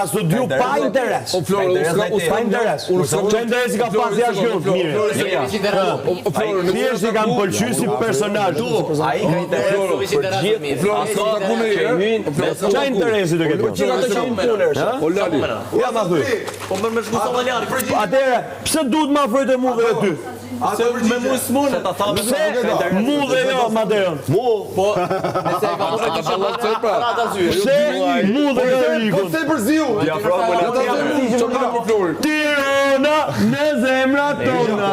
ka studiu pa interes. Pa interes. Që interesi ka pas jashtë këtu, mirë. Thjesht i kam pëlqyer si personazh. Ai ka interes për gjithë. Ç'a interesi do ketë? O Lali. Ja ma thuj. Po më shkuson Lali. Atëherë, pse duhet ma afrojt e mu dhe ty? Se me mu s'mune. Pse mu dhe jo, Mateon? Po, nëse e ka mos e ka shëllat. Pse mu dhe jo Erikun? Se përziu. Ja Tirana në zemrat tona.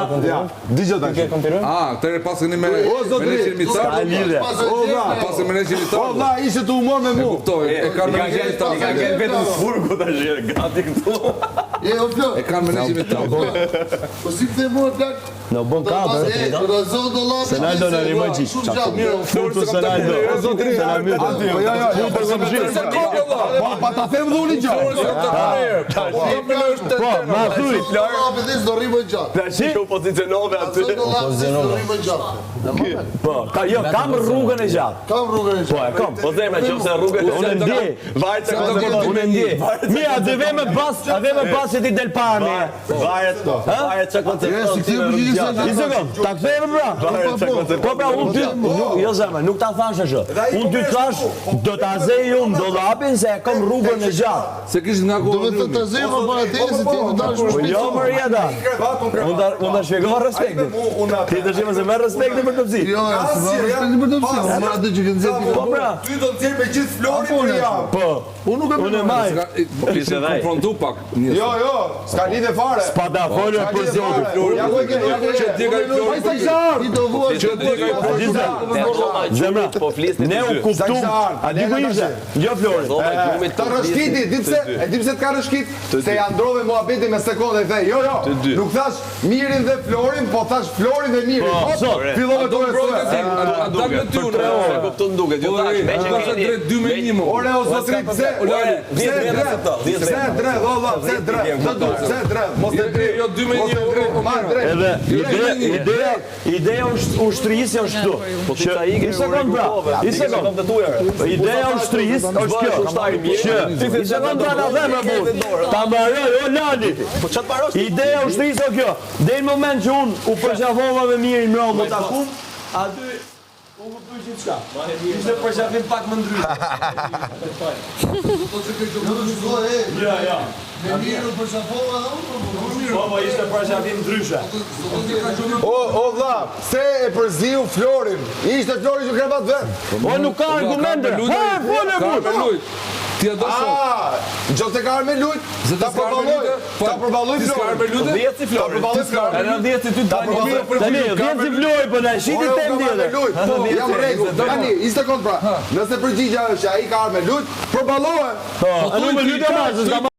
Digjo tash. Tëre pasën me meneshin mitar. Ka lidhje. Pasën meneshin O mitar. vlla, ishte të humor me mu. Kuptoj, e kanë meneshin mitar. Ka gjetë vetëm furgu tash, gati këtu. O Flor. E kanë meneshin mitar. Po si kthe mua plak? Në bën kadër. Senaldo në rimëgji. Furtu Senaldo. Pa ta them dhuni gjatë. Po, ma thuj. Do rrimë gjatë. Si? Pozicionove aty. Po, kam rrugën e gjatë. Kam rrugën e Po, e kam. Po zemra qofse rrugën e Unë ndjej. Varet se Unë ndjej. Mira, deve me bas se ti del para me. varet çka koncepton. I sekond, ta kthejmë pra. Po pra, unë ty, jo zemra, nuk ta thash ashtu. Unë ty thash, do ta zej unë dollapin se e kam rrugën e gjatë. Se kishë nga Do të të zëmë para teje se ti do dash Po jo, Marieta. Unë ta shpjegoj respektin. Ti të shihmë se merr respektin për këpsi. Jo, s'më për të pse. Unë atë që kanë Po pra, Ty do të nxjerr me gjithë Florin për javë. po. Unë nuk e Unë e maj. Kishë konfrontu pak. Jo, s'ka lidhje fare. Pa ta folur për zotin. Ja ku e ke, Që ti ka Ti do vuaj. Zemra, Po flisni. ne u kuptum. A di ku ishte? Jo Flori. Të rëshkiti, di pse të ka rëshkit? Se ja ndrove muhabeti me sekonde, the, jo, nuk thash Mirin dhe Florin, po thash Florin dhe Mirin. sot. Fillove të Dalë ty unë. Se kupton duket, ju tash me që Pasë drejt 2 me 1 mo. Ore o zotri, pse dredh, mos e dredh. Jo 2 me 1. Edhe ideja ushtrisë është këtu. I sekond pra. I sekond. Ideja ushtrisë është kjo. I sekond pra na them apo. Ta mbaroj o Lali. Po çat mbarosh? Ideja ushtrisë është kjo. Deri në moment që unë u përqafova me Mirin Mron më takum, aty u më pyet gjithçka. Ishte përqafim pak më ndryshe. Ja. Me Mirin përshafova dhe unë. Po, ishte përqafim ndryshe. O vlla, se e përziu Florin. Ishte Flori që krevat vend. O nuk ka argumente. Ha, fole. Ti e do sot. Nëse ka arme lut, ta përballoj Ti s'ka arme Florin. lutë? 10 si Flori. Era 10 si ty tani. Tani, vjen si Flori, po na shiti tem tjetër. Jam rregull. Tani, 20 sekond pra. Nëse përgjigja është ai ka arme lut, përballohen. Po, a nuk më lutem as, s'ka